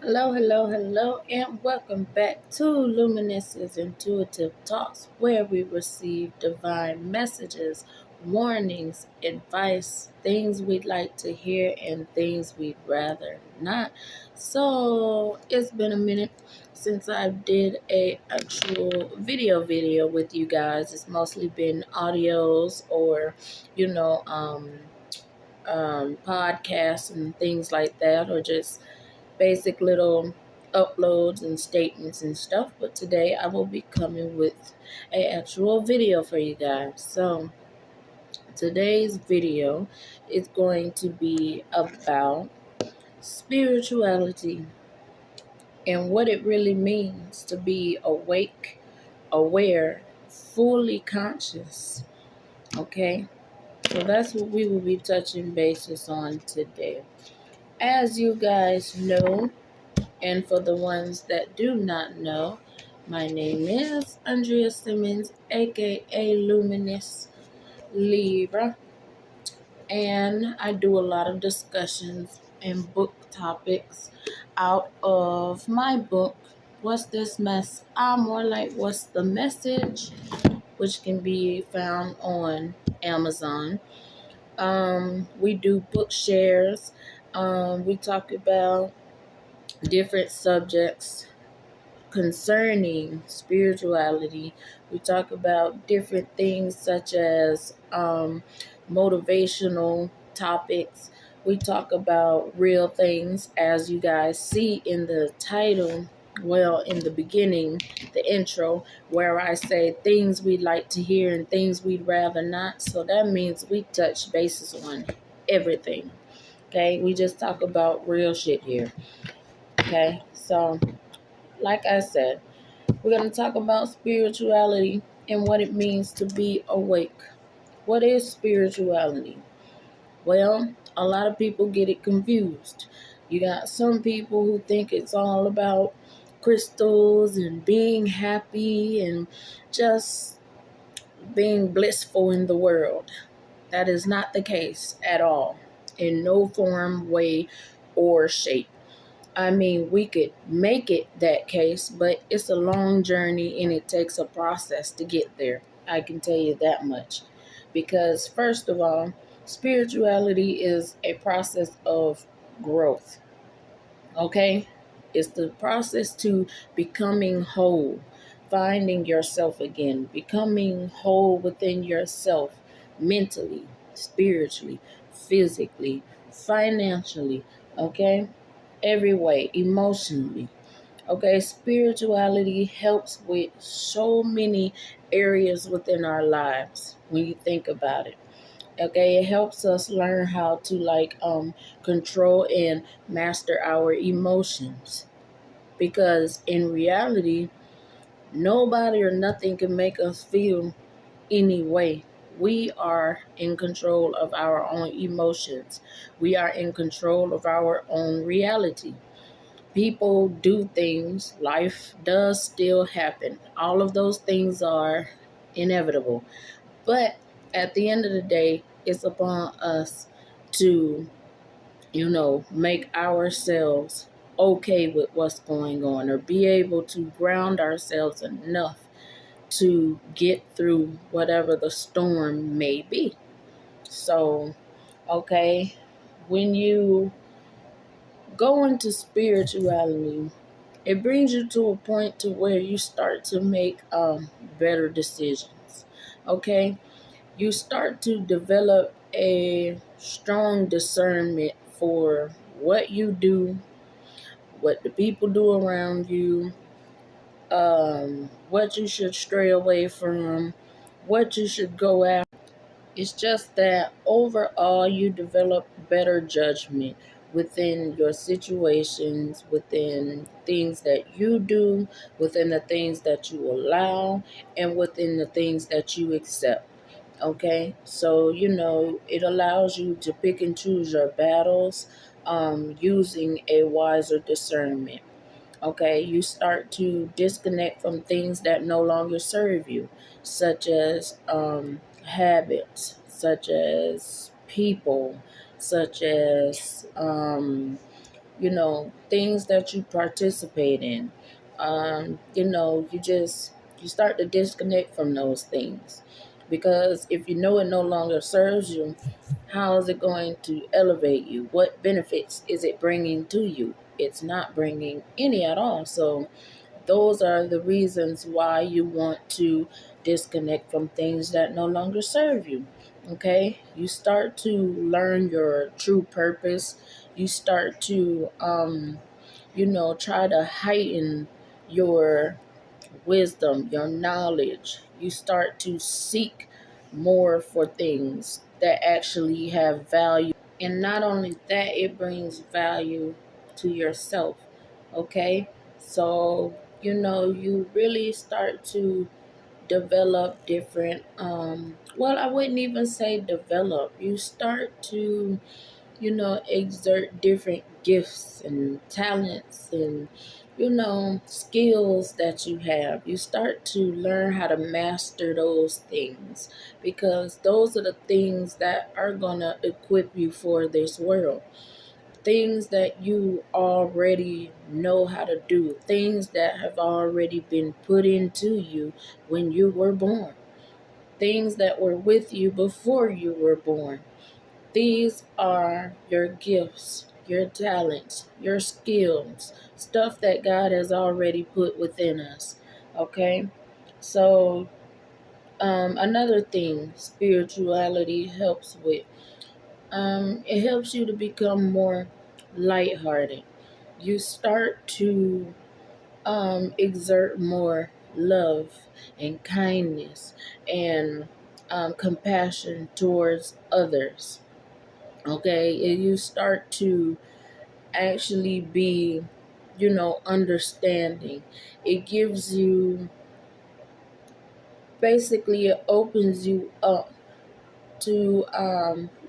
Hello, hello, hello, and welcome back to Luminous's Intuitive Talks, where we receive divine messages, warnings, advice, things we'd like to hear, and things we'd rather not. So it's been a minute since I did a actual video with you guys. It's mostly been audios or, you know, podcasts and things like that, or just basic little uploads and statements and stuff. But today I will be coming with a actual video for you guys. So today's video is going to be about spirituality and what it really means to be awake, aware, fully conscious. Okay, so that's what we will be touching bases on today. As you guys know, and for the ones that do not know, my name is Andria Simmons, aka Luminous Libra, and I do a lot of discussions and book topics out of my book, What's This Mess? I'm more like What's the Message, which can be found on Amazon. We do book shares. We talk about different subjects concerning spirituality. We talk about different things such as motivational topics. We talk about real things, as you guys see in the title. Well, in the beginning, the intro, where I say things we'd like to hear and things we'd rather not. So that means we touch bases on everything. Okay, we just talk about real shit here. Okay, so like I said, we're going to talk about spirituality and what it means to be awake. What is spirituality? Well, a lot of people get it confused. You got some people who think it's all about crystals and being happy and just being blissful in the world. That is not the case at all, in no form, way, or shape. I mean, we could make it that case, but it's a long journey and it takes a process to get there. I can tell you that much. Because, first of all, spirituality is a process of growth. Okay? It's the process to becoming whole, finding yourself again, becoming whole within yourself, mentally, spiritually, physically, financially. Okay? Every way, emotionally. Okay, spirituality helps with so many areas within our lives when you think about it. Okay, it helps us learn how to control and master our emotions, because in reality, nobody or nothing can make us feel any way. We are in control of our own emotions. We are in control of our own reality. People do things, life does still happen. All of those things are inevitable. But at the end of the day, it's upon us to, make ourselves okay with what's going on, or be able to ground ourselves enough to get through whatever the storm may be. So, okay, when you go into spirituality, it brings you to a point to where you start to make better decisions. Okay, you start to develop a strong discernment for what you do, what the people do around you, what you should stray away from, what you should go after. It's just that overall you develop better judgment within your situations, within things that you do, within the things that you allow, and within the things that you accept. Okay, so it allows you to pick and choose your battles using a wiser discernment. Okay, you start to disconnect from things that no longer serve you, such as habits, such as people, such as things that you participate in. You start to disconnect from those things, because if you know it no longer serves you, how is it going to elevate you? What benefits is it bringing to you? It's not bringing any at all. So those are the reasons why you want to disconnect from things that no longer serve you. Okay? You start to learn your true purpose. You start to, try to heighten your wisdom, your knowledge. You start to seek more for things that actually have value. And not only that, it brings value to yourself. Okay? So, you really start to develop different, well, I wouldn't even say develop. You start to exert different gifts and talents and, skills that you have. You start to learn how to master those things, because those are the things that are going to equip you for this world. Things that you already know how to do, things that have already been put into you when you were born, things that were with you before you were born. These are your gifts, your talents, your skills, stuff that God has already put within us. Okay? So, another thing spirituality helps with, it helps you to become more lighthearted. You start to exert more love and kindness and compassion towards others. Okay, and you start to actually be, understanding. It gives you, basically, it opens you up to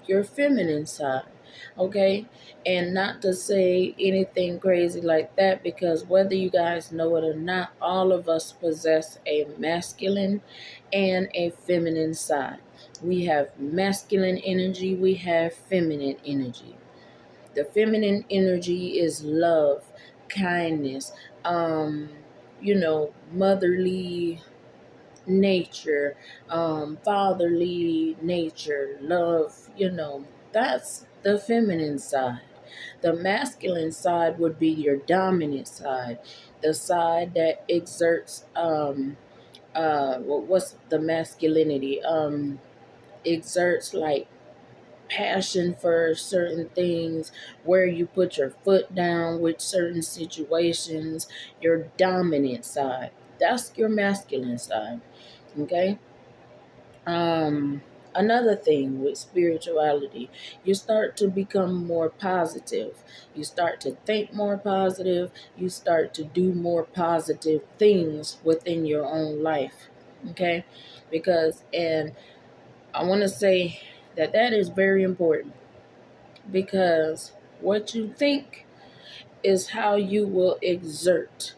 your feminine side. Okay, and not to say anything crazy like that, because whether you guys know it or not, all of us possess a masculine and a feminine side. We have masculine energy, we have feminine energy. The feminine energy is love, kindness, motherly nature, fatherly nature, love, that's the feminine side. The masculine side would be your dominant side, the side that exerts, what's the masculinity? Exerts like passion for certain things, where you put your foot down with certain situations, your dominant side. That's your masculine side. Okay? Another thing with spirituality, you start to become more positive. You start to think more positive. You start to do more positive things within your own life. Okay? And I want to say that is very important, because what you think is how you will exert.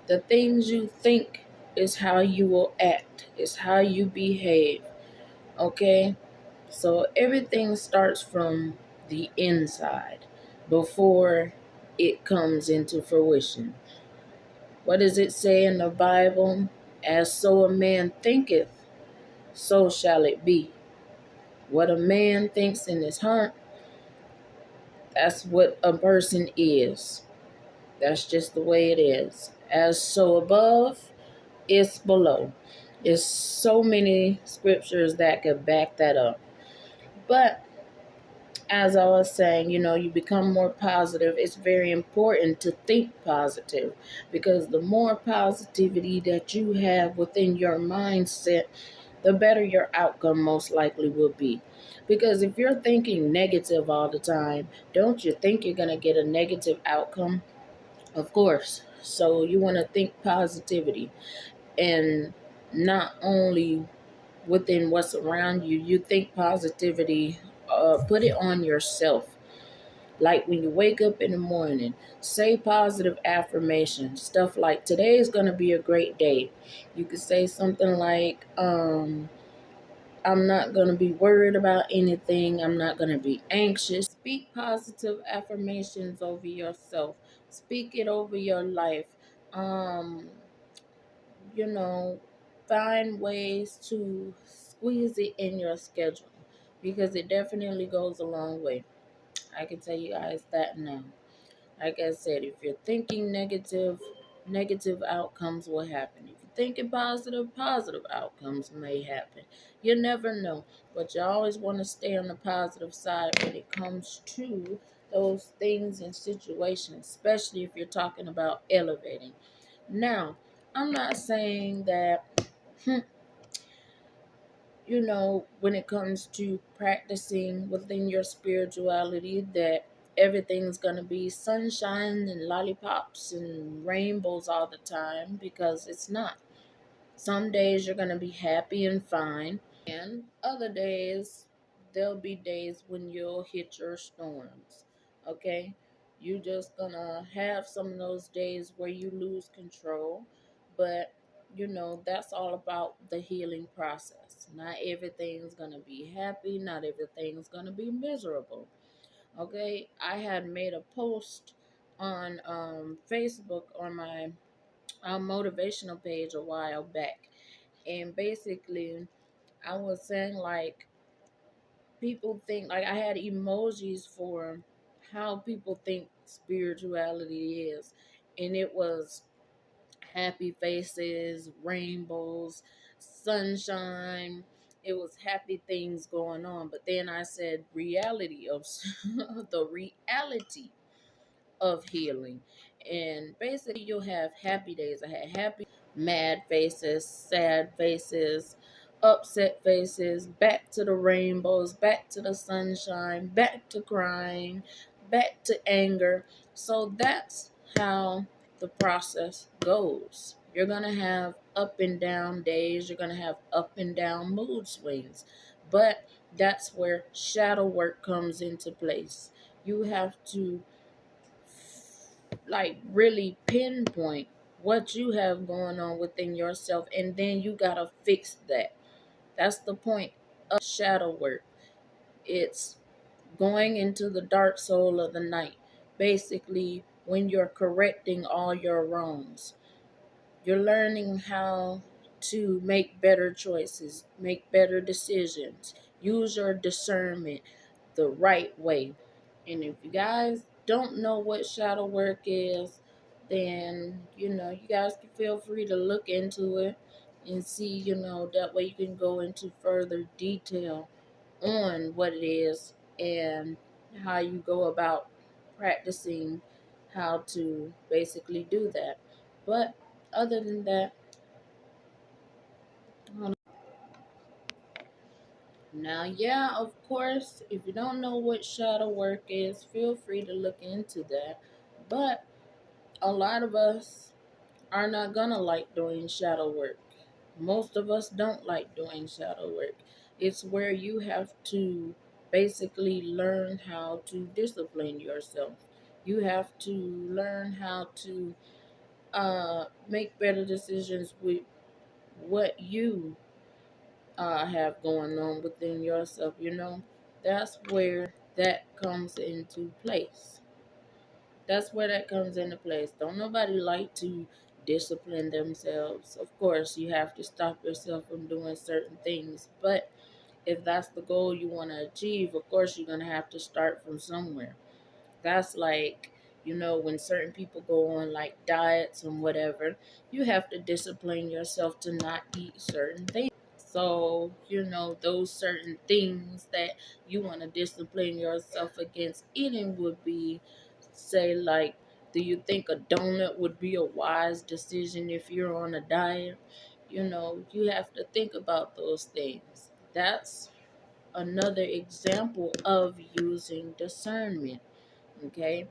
The things you think is how you will act, is how you behave. Okay? So everything starts from the inside before it comes into fruition. What does it say in the Bible? As so a man thinketh, so shall it be. What a man thinks in his heart, that's what a person is. That's just the way it is. As so above, it's below. There's so many scriptures that could back that up. But as I was saying, you become more positive. It's very important to think positive, because the more positivity that you have within your mindset, the better your outcome most likely will be. Because if you're thinking negative all the time, don't you think you're going to get a negative outcome? Of course. So you want to think positivity, and not only within what's around you. You think positivity, put it on yourself. Like when you wake up in the morning, say positive affirmations, stuff like today is going to be a great day. You could say something like, I'm not going to be worried about anything. I'm not going to be anxious. Speak positive affirmations over yourself. Speak it over your life. Um, you know, find ways to squeeze it in your schedule because it definitely goes a long way. I can tell you guys that now. Like I said, if you're thinking negative, negative outcomes will happen. If you're thinking positive, positive outcomes may happen. You never know. But you always want to stay on the positive side when it comes to those things and situations, especially if you're talking about elevating. Now, I'm not saying that when it comes to practicing within your spirituality, that everything's going to be sunshine and lollipops and rainbows all the time, because it's not. Some days you're going to be happy and fine, and other days, there'll be days when you'll hit your storms. Okay? You just gonna have some of those days where you lose control, but that's all about the healing process. Not everything's gonna be happy, not everything's gonna be miserable. Okay? I had made a post on Facebook on my motivational page a while back, and basically I was saying, like, people think, like, I had emojis for how people think spirituality is, and it was happy faces, rainbows, sunshine. It was happy things going on. But then I said reality of the reality of healing. And basically, you'll have happy days. I had happy, mad faces, sad faces, upset faces, back to the rainbows, back to the sunshine, back to crying, back to anger. So that's how the process goes. You're going to have up and down days, you're going to have up and down mood swings. But that's where shadow work comes into place. You have to, like, really pinpoint what you have going on within yourself, and then you got to fix that. That's the point of shadow work. It's going into the dark soul of the night, basically, when you're correcting all your wrongs. You're learning how to make better choices, make better decisions, use your discernment the right way. And if you guys don't know what shadow work is, then you guys can feel free to look into it and see, that way you can go into further detail on what it is and how you go about practicing how to basically do that. But other than that, now, yeah, of course, if you don't know what shadow work is, feel free to look into that. But a lot of us are not gonna like doing shadow work. Most of us don't like doing shadow work. It's where you have to basically learn how to discipline yourself. You have to learn how to make better decisions with what you have going on within yourself. That's where that comes into place. That's where that comes into place. Don't nobody like to discipline themselves. Of course, you have to stop yourself from doing certain things, but if that's the goal you want to achieve, of course you're going to have to start from somewhere. That's like, when certain people go on like diets and whatever, you have to discipline yourself to not eat certain things. So, those certain things that you want to discipline yourself against eating would be, say, like, do you think a donut would be a wise decision if you're on a diet? You have to think about those things. That's another example of using discernment. Okay,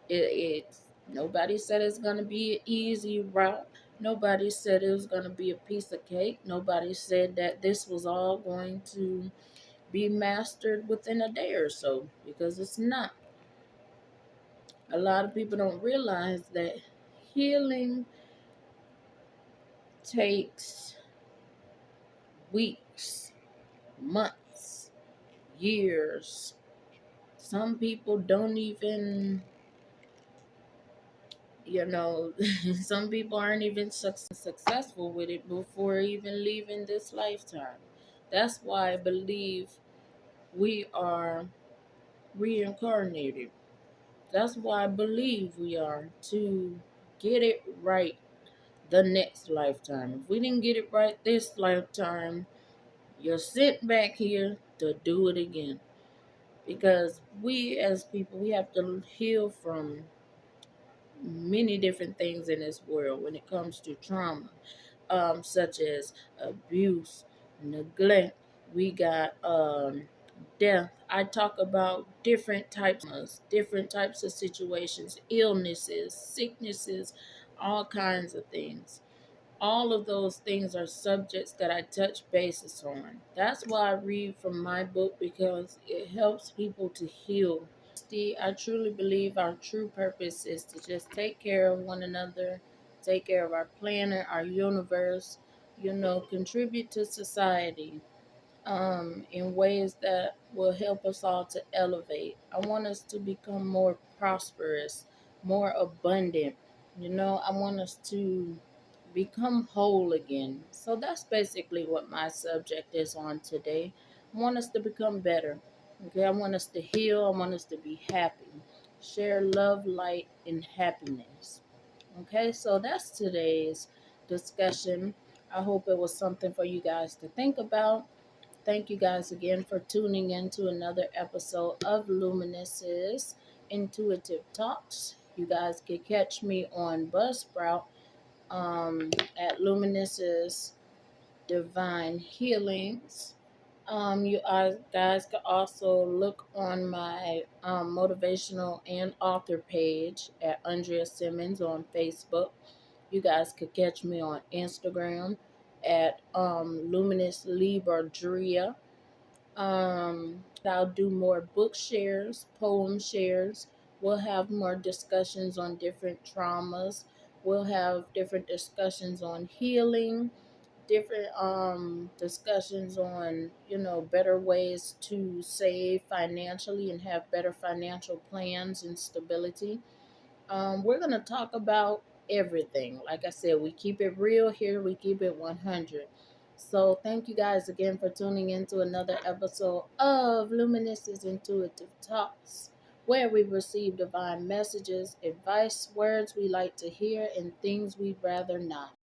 it's nobody said it's gonna be an easy route. Nobody said it was gonna be a piece of cake. Nobody said that this was all going to be mastered within a day or so, because it's not. A lot of people don't realize that healing takes weeks, months, years. Some people don't even, you know, some people aren't even successful with it before even leaving this lifetime. That's why I believe we are reincarnated. That's why I believe we are, to get it right the next lifetime. If we didn't get it right this lifetime, you're sent back here to do it again. Because we as people, we have to heal from many different things in this world when it comes to trauma, such as abuse, neglect. We got death. I talk about different types of situations, illnesses, sicknesses, all kinds of things. All of those things are subjects that I touch bases on. That's why I read from my book, because it helps people to heal. I truly believe our true purpose is to just take care of one another, take care of our planet, our universe, contribute to society in ways that will help us all to elevate. I want us to become more prosperous, more abundant. I want us to become whole again. So that's basically what my subject is on today. I want us to become better. Okay, I want us to heal. I want us to be happy. Share love, light, and happiness. Okay, so that's today's discussion. I hope it was something for you guys to think about. Thank you guys again for tuning in to another episode of Luminous's Intuitive Talks. You guys can catch me on Buzzsprout at Luminous's Divine Healings. Guys can also look on my motivational and author page at Andria Simmons on Facebook. You guys could catch me on Instagram at luminouslibradria. I'll do more book shares, poem shares. We'll have more discussions on different traumas. We'll have different discussions on healing, different discussions on, better ways to save financially and have better financial plans and stability. We're going to talk about everything. Like I said, we keep it real here, we keep it 100. So, thank you guys again for tuning in to another episode of Luminous's Intuitive Talks, where we receive divine messages, advice, words we like to hear, and things we'd rather not.